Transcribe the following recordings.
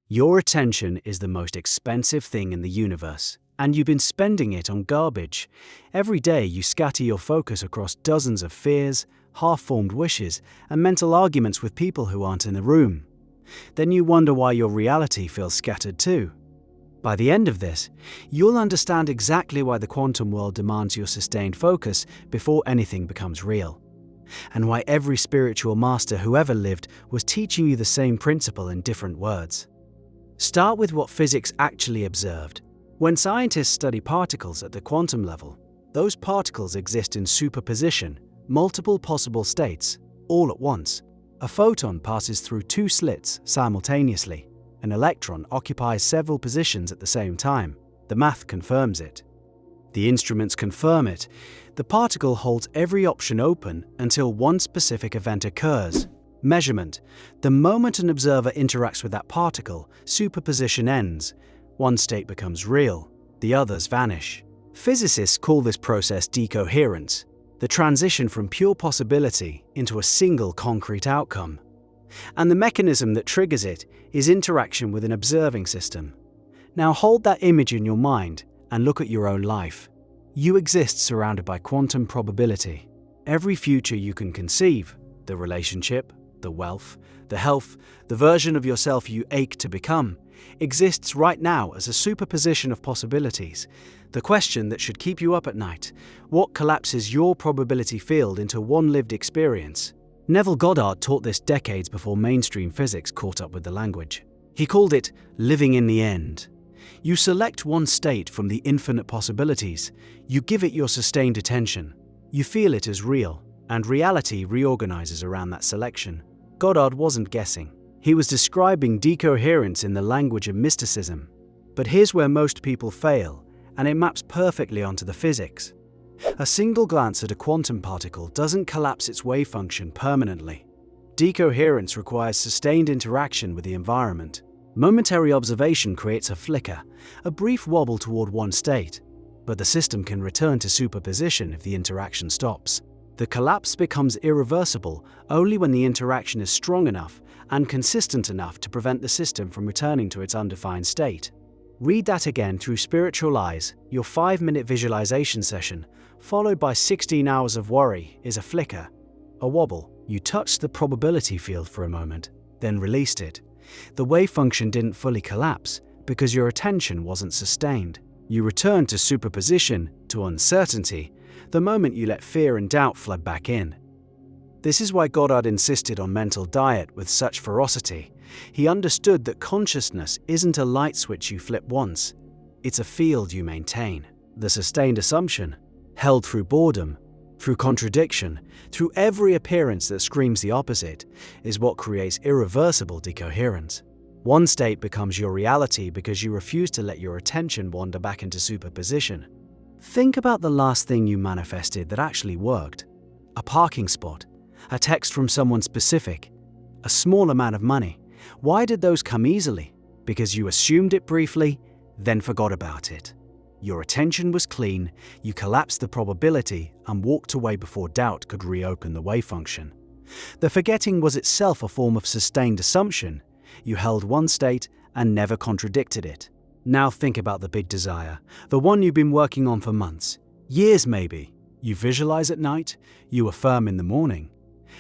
Your attention is the most expensive thing in the universe, and you've been spending it on garbage. Every day you scatter your focus across dozens of fears, half-formed wishes, and mental arguments with people who aren't in the room. Then you wonder why your reality feels scattered too. By the end of this, you'll understand exactly why the quantum world demands your sustained focus before anything becomes real, and why every spiritual master who ever lived was teaching you the same principle in different words. Start with what physics actually observed. When scientists study particles at the quantum level, those particles exist in superposition, multiple possible states, all at once. A photon passes through two slits simultaneously. An electron occupies several positions at the same time. The math confirms it. The instruments confirm it. The particle holds every option open until one specific event occurs. Measurement. The moment an observer interacts with that particle, superposition ends. One state becomes real, the others vanish. Physicists call this process decoherence, the transition from pure possibility into a single concrete outcome. And the mechanism that triggers it is interaction with an observing system. Now hold that image in your mind and look at your own life. You exist surrounded by quantum probability. Every future you can conceive, the relationship, the wealth, the health, the version of yourself you ache to become, exists right now as a superposition of possibilities. The question that should keep you up at night: what collapses your probability field into one lived experience? Neville Goddard taught this decades before mainstream physics caught up with the language. He called it living in the end. You select one state from the infinite possibilities, you give it your sustained attention, you feel it as real, and reality reorganizes around that selection. Goddard wasn't guessing. He was describing decoherence in the language of mysticism. But here's where most people fail, and it maps perfectly onto the physics. A single glance at a quantum particle doesn't collapse its wave function permanently. Decoherence requires sustained interaction with the environment. Momentary observation creates a flicker, a brief wobble toward one state, but the system can return to superposition if the interaction stops. The collapse becomes irreversible only when the interaction is strong enough and consistent enough to prevent the system from returning to its undefined state. Read that again through spiritual eyes. Your 5-minute visualization session, followed by 16 hours of worry, is a flicker, a wobble. You touched the probability field for a moment, then released it. The wave function didn't fully collapse because your attention wasn't sustained. You returned to superposition, to uncertainty, the moment you let fear and doubt flood back in. This is why Goddard insisted on mental diet with such ferocity. He understood that consciousness isn't a light switch you flip once. It's a field you maintain. The sustained assumption, held through boredom, through contradiction, through every appearance that screams the opposite, is what creates irreversible decoherence. One state becomes your reality because you refuse to let your attention wander back into superposition. Think about the last thing you manifested that actually worked. A parking spot, a text from someone specific, a small amount of money. Why did those come easily? Because you assumed it briefly, then forgot about it. Your attention was clean, you collapsed the probability and walked away before doubt could reopen the wave function. The forgetting was itself a form of sustained assumption. You held one state and never contradicted it. Now think about the big desire, the one you've been working on for months, years maybe. You visualize at night, you affirm in the morning,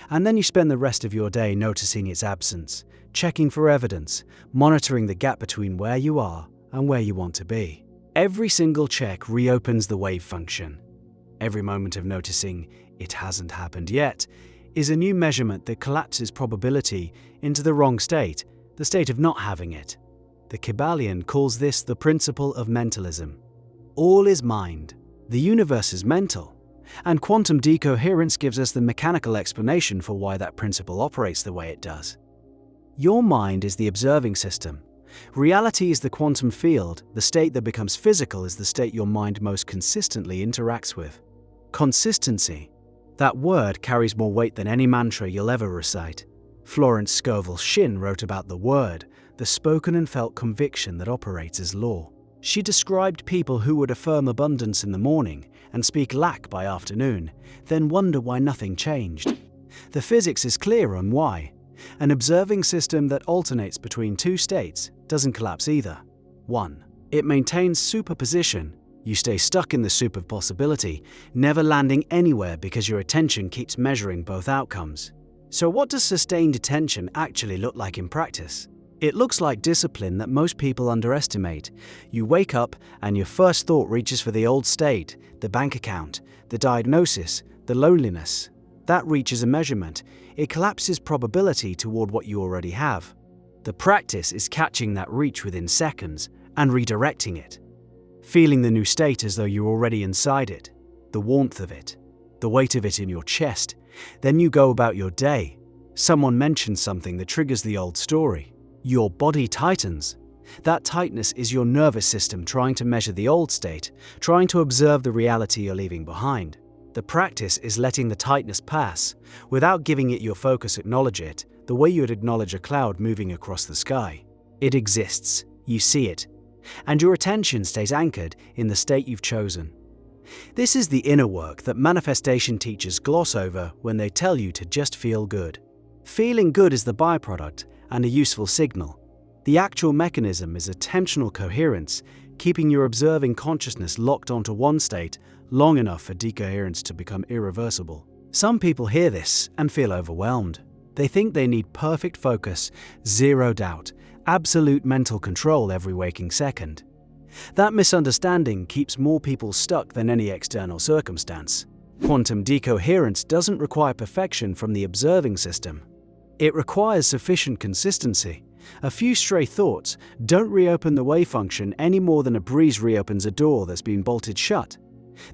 and then you spend the rest of your day noticing its absence, checking for evidence, monitoring the gap between where you are and where you want to be. Every single check reopens the wave function. Every moment of noticing it hasn't happened yet is a new measurement that collapses probability into the wrong state, the state of not having it. The Kybalion calls this the principle of mentalism. All is mind. The universe is mental. And quantum decoherence gives us the mechanical explanation for why that principle operates the way it does. Your mind is the observing system. Reality is the quantum field. The state that becomes physical is the state your mind most consistently interacts with. Consistency. That word carries more weight than any mantra you'll ever recite. Florence Scovel Shinn wrote about the word, the spoken and felt conviction that operates as law. She described people who would affirm abundance in the morning and speak lack by afternoon, then wonder why nothing changed. The physics is clear on why. An observing system that alternates between two states, doesn't collapse either. 1. It maintains superposition. You stay stuck in the soup of possibility, never landing anywhere because your attention keeps measuring both outcomes. So what does sustained attention actually look like in practice? It looks like discipline that most people underestimate. You wake up and your first thought reaches for the old state, the bank account, the diagnosis, the loneliness. That reach is a measurement. It collapses probability toward what you already have. The practice is catching that reach within seconds and redirecting it. Feeling the new state as though you're already inside it, the warmth of it, the weight of it in your chest. Then you go about your day. Someone mentions something that triggers the old story. Your body tightens. That tightness is your nervous system trying to measure the old state, trying to observe the reality you're leaving behind. The practice is letting the tightness pass, without giving it your focus. Acknowledge it, the way you would acknowledge a cloud moving across the sky. It exists, you see it, and your attention stays anchored in the state you've chosen. This is the inner work that manifestation teachers gloss over when they tell you to just feel good. Feeling good is the byproduct and a useful signal. The actual mechanism is attentional coherence, keeping your observing consciousness locked onto one state long enough for decoherence to become irreversible. Some people hear this and feel overwhelmed. They think they need perfect focus, zero doubt, absolute mental control every waking second. That misunderstanding keeps more people stuck than any external circumstance. Quantum decoherence doesn't require perfection from the observing system. It requires sufficient consistency. A few stray thoughts don't reopen the wave function any more than a breeze reopens a door that's been bolted shut.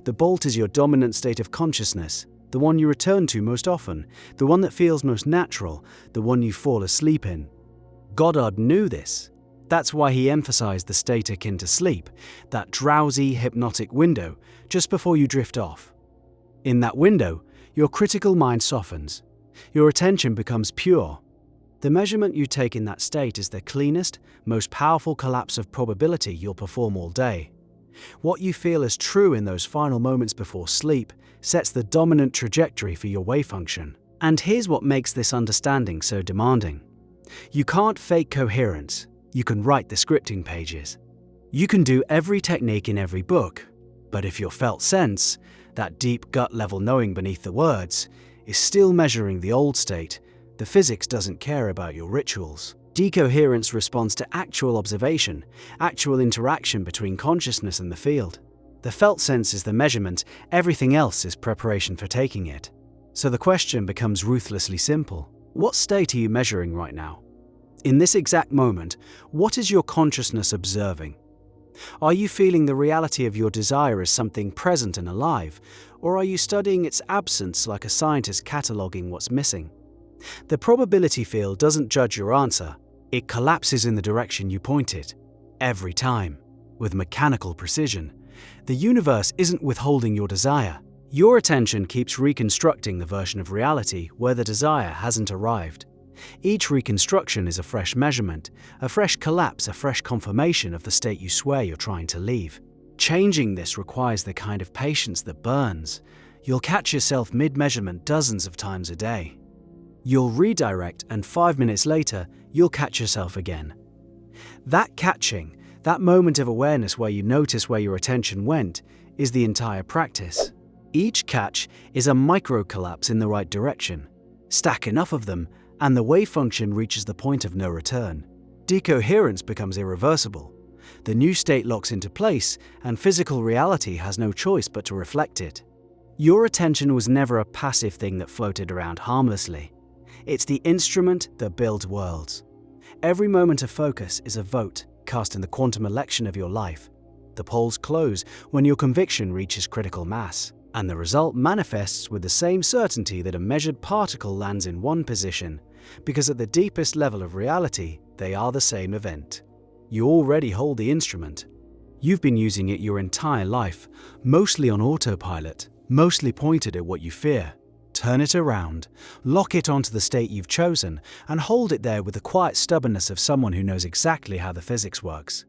The bolt is your dominant state of consciousness, the one you return to most often, the one that feels most natural, the one you fall asleep in. Goddard knew this. That's why he emphasized the state akin to sleep, that drowsy, hypnotic window just before you drift off. In that window, your critical mind softens. Your attention becomes pure. The measurement you take in that state is the cleanest, most powerful collapse of probability you'll perform all day. What you feel as true in those final moments before sleep sets the dominant trajectory for your wave function. And here's what makes this understanding so demanding. You can't fake coherence. You can write the scripting pages. You can do every technique in every book, but if your felt sense, that deep gut-level knowing beneath the words, is still measuring the old state, the physics doesn't care about your rituals. Decoherence responds to actual observation, actual interaction between consciousness and the field. The felt sense is the measurement, everything else is preparation for taking it. So the question becomes ruthlessly simple. What state are you measuring right now? In this exact moment, what is your consciousness observing? Are you feeling the reality of your desire as something present and alive, or are you studying its absence like a scientist cataloging what's missing? The probability field doesn't judge your answer. It collapses in the direction you point it, every time, with mechanical precision. The universe isn't withholding your desire. Your attention keeps reconstructing the version of reality where the desire hasn't arrived. Each reconstruction is a fresh measurement, a fresh collapse, a fresh confirmation of the state you swear you're trying to leave. Changing this requires the kind of patience that burns. You'll catch yourself mid-measurement dozens of times a day. You'll redirect, and 5 minutes later, you'll catch yourself again. That catching, that moment of awareness where you notice where your attention went, is the entire practice. Each catch is a micro-collapse in the right direction. Stack enough of them, and the wave function reaches the point of no return. Decoherence becomes irreversible. The new state locks into place, and physical reality has no choice but to reflect it. Your attention was never a passive thing that floated around harmlessly. It's the instrument that builds worlds. Every moment of focus is a vote cast in the quantum election of your life. The polls close when your conviction reaches critical mass, and the result manifests with the same certainty that a measured particle lands in one position, because at the deepest level of reality, they are the same event. You already hold the instrument. You've been using it your entire life, mostly on autopilot, mostly pointed at what you fear. Turn it around, lock it onto the state you've chosen, and hold it there with the quiet stubbornness of someone who knows exactly how the physics works.